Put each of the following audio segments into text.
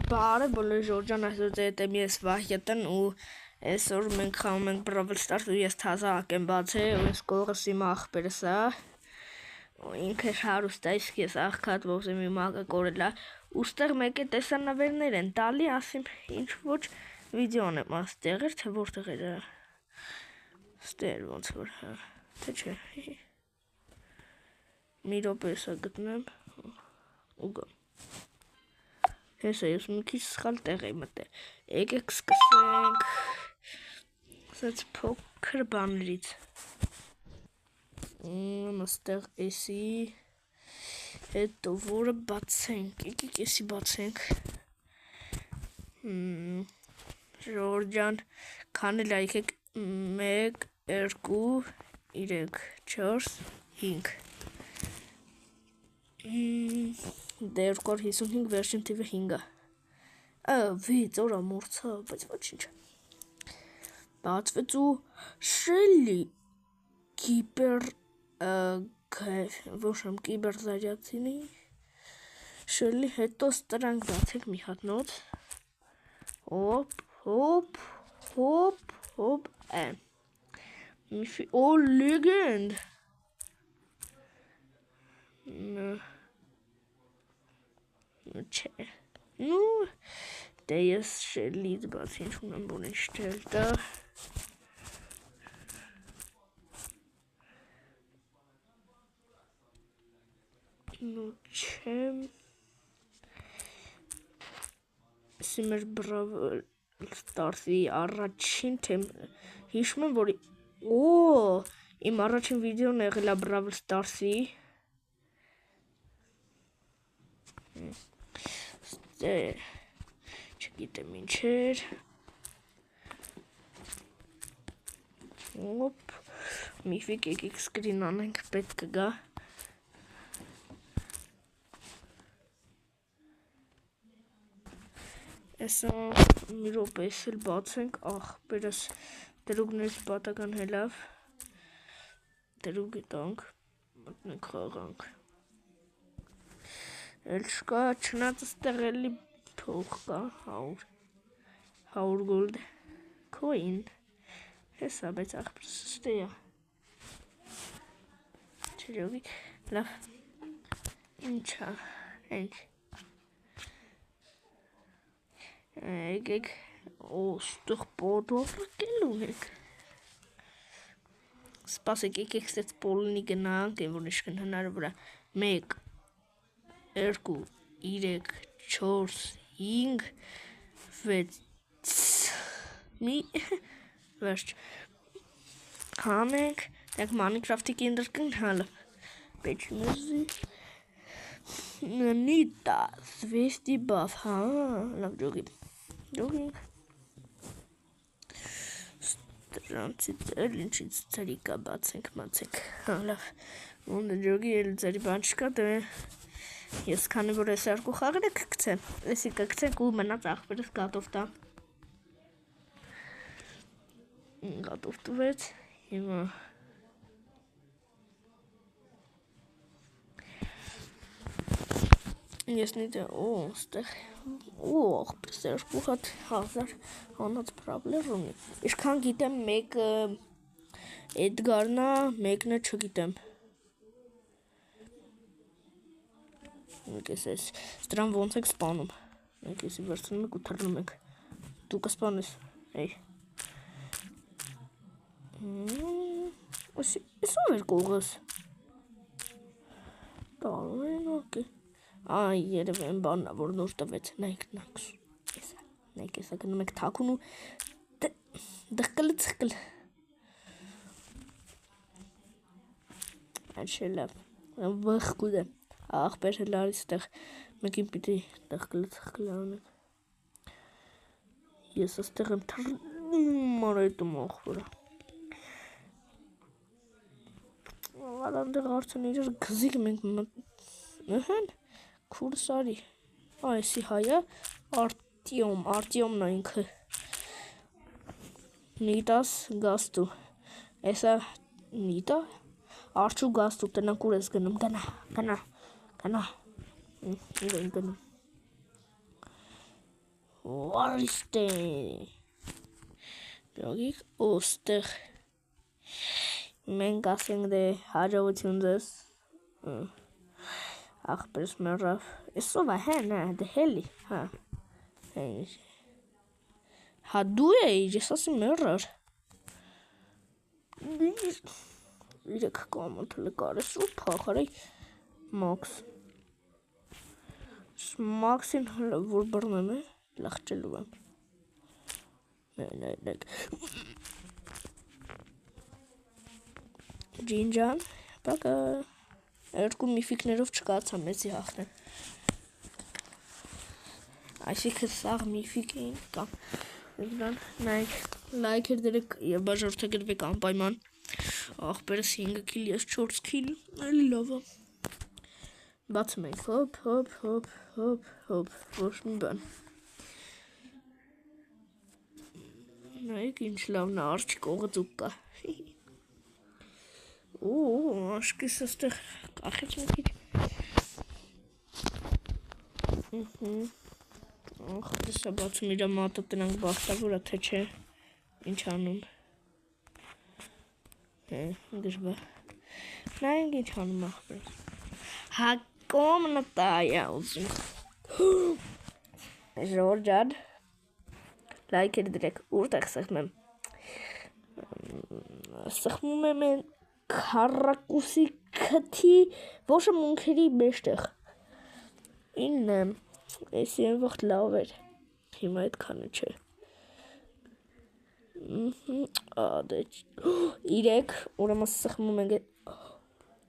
Բարև բոլոր Ժորջան, այսօր ձեզ եմ ես Վահյատն ու այսօր մենք խաղում ենք Brawl Stars ու ես թազակ եմ բացել ու ես կողս իմ աղբերս է ու ինքը հարուստ է, իսկ ես աղքատ ողջեմ իմ աղը կորելա ուստեղ մեկ է տեսանավերներ են տալի, ասիմ ինչ ոչ վիդեոն եմ աստեղեր, թե որտեղ էր ստեր ոնց որ թե չէ մի րոպե սա գտնեմ ու գամ Հեսա ես մի քիչ սխալ տեղ եմ մտել։ Եկեք սկսենք ասած փոքր բաներից։ Այստեղ էսի հետո որը բացենք։ Եկեք էսի բացենք։ Ժորջան քանել եկեք 1 2 3 4 5 255 վերջին թիվը 5-ը։ 6 օրա մուրցա, բայց ոչինչ։ Բացվեց ու Շելի կիբեր ոչ եմ կիբեր զարյացինի Շելի հետո ստրանք բացեք մի հատ նոց։ Հոպ Օ լեգենդ Չէ, դե ես Շելից բաց ինչ ունեմ որ ինչ չել տա չեմ Սի մեր Brawl Stars-ի առաջին թեմ հիշում եմ որ իմ առաջին վիդեոն եղել է Brawl Stars-ի չգիտեմ ինչ էր միֆիկ եկեք սկրին անենք պետք կգա Այսա մի րոպե էլ բացենք ախպերս դրուգներից պատական հելավ դրուգ տանք մտնենք խաղանք Էլ չկա չնայած ստեղ էլի փող կա 100 գոլդ coin հեսա բայց ախպերս ստեյա չջովի լավ ինչա ենք եկեք ստեղ պոտոկելու ենք սպասեք եկեք ստեղ պոլնի գնանք են որ իշքն հնարավոր է 1 2 3 4 5 6 մի վերջ հանենք դեք Minecraft-ի կինդրկն հալը պեչնզի Նիտա Svesti buff լավ ջոգի Ստրանցից էլ ինչից ծրիկա բացենք մացեք լավ ոնը ջոգի էլ ծրի բան չկա դե Ես քանի որ այս երկու խաղերը կգցեմ, էսի կգցենք ու մնաց աղբերս գատով տա։ Գատով տվեց, հիմա Ես նիդե, ստեղ, աղբերս երկու հատ 1000 հանած պրաբլեր ունի։ Իշքան գիտեմ մեկը Էդգարնա, մեկնը չգիտեմ։ Մենք ես ստրան ոնց եք սպանում Մենք եսի վերցնում ենք ու թռնում ենք Դու կսպանես Ես ով էր կողս Տալու են ակի երև են բաննա որ նոր տվեց Նայք եսա գնում եք թակուն ու դղկլ Այդ լավ վխկուդ է Աղբեր հլարից տեղ մեկին պիտի դղկլ անենք Ես աստեղ եմ թռնում արայտում աղբերը Արանդեղ արդեն իրար գզիկ մենք Քուրսարի Այսի հայա Արտիոմն այնքը Նիտաս գաստու Էսա նիտա Արջու գաստու տնանք ուր ես գնում Գնա Իրեն գնում Վարիստե։ Գյոգիկ ոստեղ։ Մենք ասենք դե հաջողություն ձեզ։ Ախպերս մեռավ։ Էսով է հեն է, դե հելի, հա։ Հա դու էիր, ես ասի մեռար։ Իրեք կամոտ լկարես ու փախարի Մաքս։ Մաքսին որ բռնեմ է, լախճելու եմ։ Նայք։ Ջինջան, պակա, երկու միֆիկներով չկացա մեծի հաղթեն։ Այսիքը սաղ միֆիկ էին կամ նայք, լայքեր դրեք և բաժորդագրվեք անպայման։ Աղպերս 5 կիլ, ես 4 կիլ, այլի լավա։ Բացում ենք, հոպ, ոչ մի բան։ Նայք ինչ լավն է, արջի կողը ձուկ կա։ Աշկիս աստեղ կախեց մի քիչ։ Ախպերս է բացում իրա մատը տնանք բախտավոր է, թե չէ, ինչ անում։ Դժբա։ Նայենք ինչ անում ախպերս։ Հա կոմնը տայ է ուզում։ Ժորջան, լայքեր դրեք, ուրտեղ սխմ եմ։ Սխմում եմ են քարակուսի քթի ոչը մունքերի մեջտեղ։ Ինն եմ, էսի են վաղտ լավ էր, հիմա այդ կանը չէ։ Իրեք, ուրեմը սխմում ենք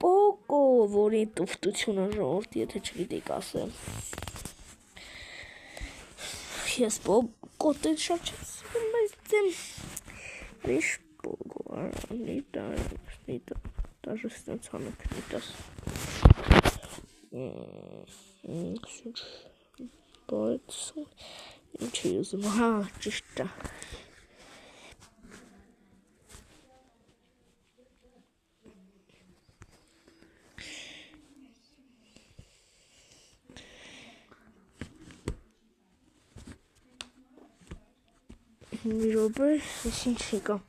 պոկո, որի տուվտությունը ժորդ, եթե չգիտեք ասեմ։ Ես պոկո տետ շատ չասում, բայց դեմ ռիշ պոկո, նիտա, даже ստացանոք նիտաս։ Սուչ, բայց, ինչի ուզում, հա, ճիշտ է։ Մի ռոբը, ես ինչ եկամ։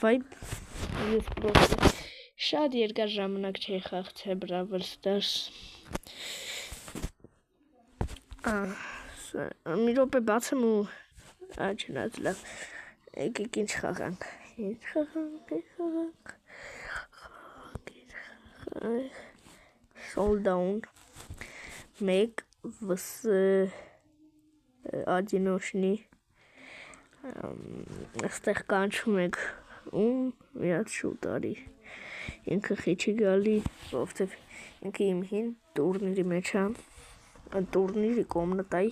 Վայ, ես պրոստը շատ երկար ժամանակ չէի խաղցել Brawl Stars։ Մի ռոպե բացեմ ու չնած լավ։ Եկեք ինչ խաղանք։ Showdown 1 vs одиночный այստեղ կանչում եք միած շուտարի ինքը խիչի գալի ովթև ինքը իմ հին տուրնիրի մեջ է տուրնիրի կոմնատայի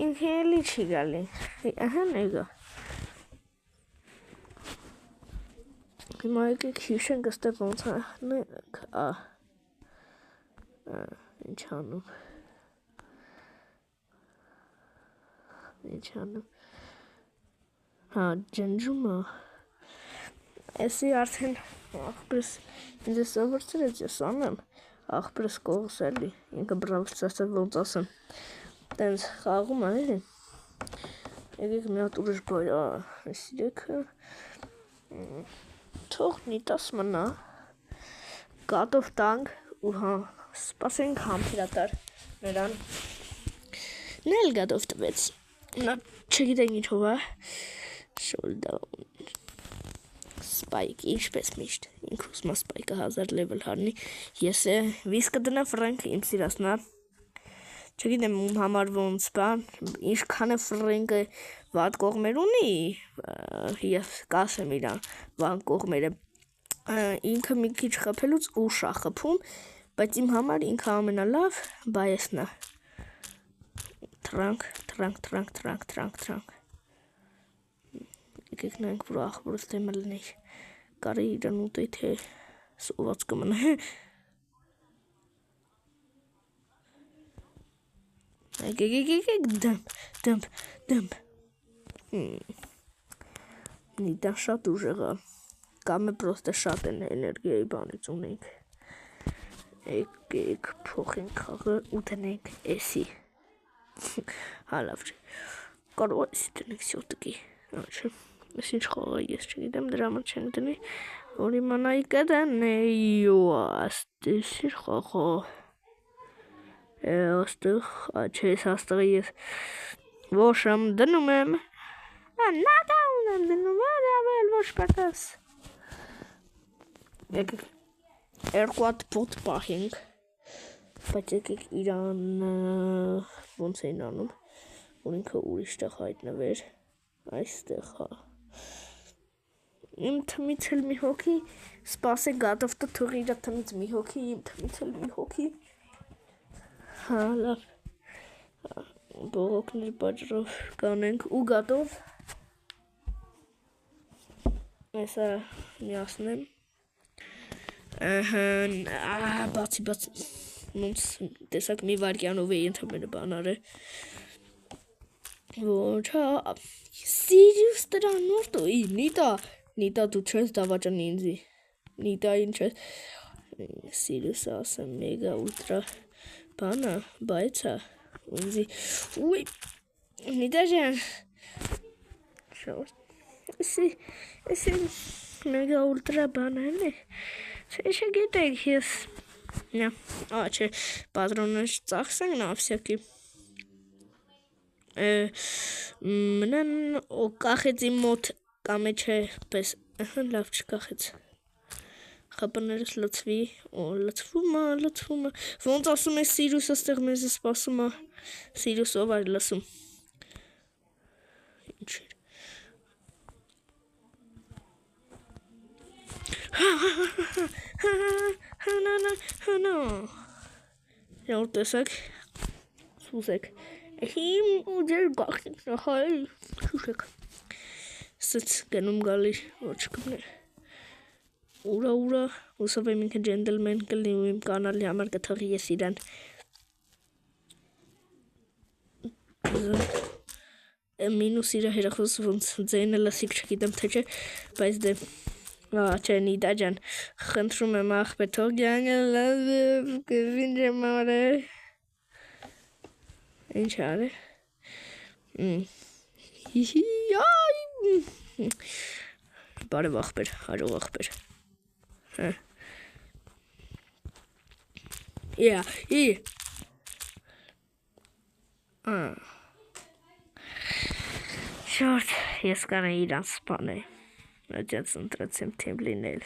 ինքը էլի չի գալի ահա նեգա հիմա եկեք հիշենք այստեղ ոնց է ինչ անում հա ջնջում է էսի արդեն աղպրս ինձ է սովորցել ես ես անեմ աղպրս կողս էլի ինքը Brawl Stars-ը ոնց ասեմ տենց խաղում է եկեք մի հատ ուրիշ բայ սիրեքը թող նիտաս մնա գատով տանք ու հա սպասենք համբերատար նրան Նել գատով տվեց նա չգիտենք ինչով է Showdown Spike ինչպես միշտ ինք ուզում է Spike-ը 1000 level հարնի ես վիսկը դնա Frank իմ սիրասնա չգիտեմ ում համար ոնց բան ինչքան է Frank-ը վատ կողմեր ունի ես կասեմ իրան վատ կողմերը ինքը մի քիչ խփելուց ուշ է խփում բայց իմ համար ինքը ամենալավ բայեսն է Trank եկեք նայենք որ ախորս թեմը լինի կարի իրան ուտեի թե սոված կմնա եկեք դմպ նիտան շատ ուժեղա կամ է պրոստը շատ են էներգիայի բանից ունենք Եկեք փոխենք խաղը ու դնենք էսի։ Հա լավ չէ։ Կարող է էսի դնենք սյոտկի։ Չէ։ Ես ինչ խաղ է ես չգիտեմ դրա համար չենք դնի։ Որ իմանայի կդնեի ու աստեղ խաղը։ Աստեղ չէ աստղը ես ոչ եմ դնում եմ։ Նադա ունեմ դնում ավել ոչ պակաս։ Եկեք երկու հատ փոտ պահենք։ Բայց եկեք իրան ոնց էին անում, որ ինքը ուրիշ տեղ հայտնվեր, այստեղ, հա։ Իմ թմից էլ մի հոգի, սպասեք գադովտը թող իրա թմից մի հոգի, իմ թմից էլ մի հոգի։ Հա, լավ։ Բողոքներ բաջրով կանենք ու գադով։ Այսա միացնեմ։ Բացի ոնց տեսակ մի վարկյանով էի ընդամենը բան արել։ Ոչ, հա, Սիրիուս դրան նորտոյի, Նիտա դու չես դավաճանի ինձի, Նիտա ինչ ես, Սիրիուսը ասեմ մեգա ուլտրա բանա, բայց հա, ինձի, ուի, Նիտա ժան, էսի մեգա ուլտրա բանա է, չէ գետեք ես, չէ, պատրոնը ծախսենք նա վսյակի, մնան կախեց իմ մոտ կամե չէ պես լավ չկախեց խապաներս լծվի լծվում է ոնց ասում է Սիրուսը ստեղ մեզ սպասում է Սիրուսով էր լսում ինչ հանա որ տեսակ սուզեք Իմ ու ձեր գաղտնիք նախայել շուշեք սըց գնում գալի որ չկմներ ուրա ուսով եմ ինքը ջենդլմեն կլնի ու իմ կանալի համար կթողի ես իրան մինուս իրա հերախոս ոնց ձայնը լսիք չգիտեմ թե չէ բայց դե չէ Նիդա ջան խնդրում եմ աղբե թող գյանը ինչ եմ արել Ինչ արել բարև աղբեր, հաջող աղբեր Շորդ, ես կանեի իրան սպանել Աջած ընտրացեմ թեմ լինել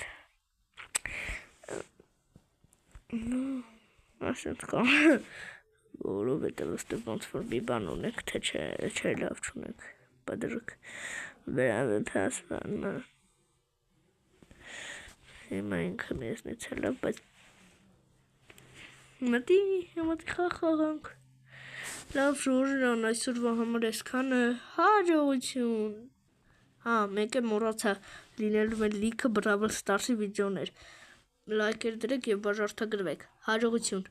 ասենց կան որովհետև ըստեղ ոնց որ մի բան ունենք, թե չէ լավ չունենք, բադրուկ վերավեպ հասվան, հիմա ինքը մեզնից է լավ, բայց մտի խաղանք, լավ ժորժան, այսօրվա համար այսքանը հաջողություն, մեկ է մորացա լինելու մեր լիքը Brawl Stars-ի վիդեոներ, լայքեր դրեք և բաժարտագրվեք, հաջողություն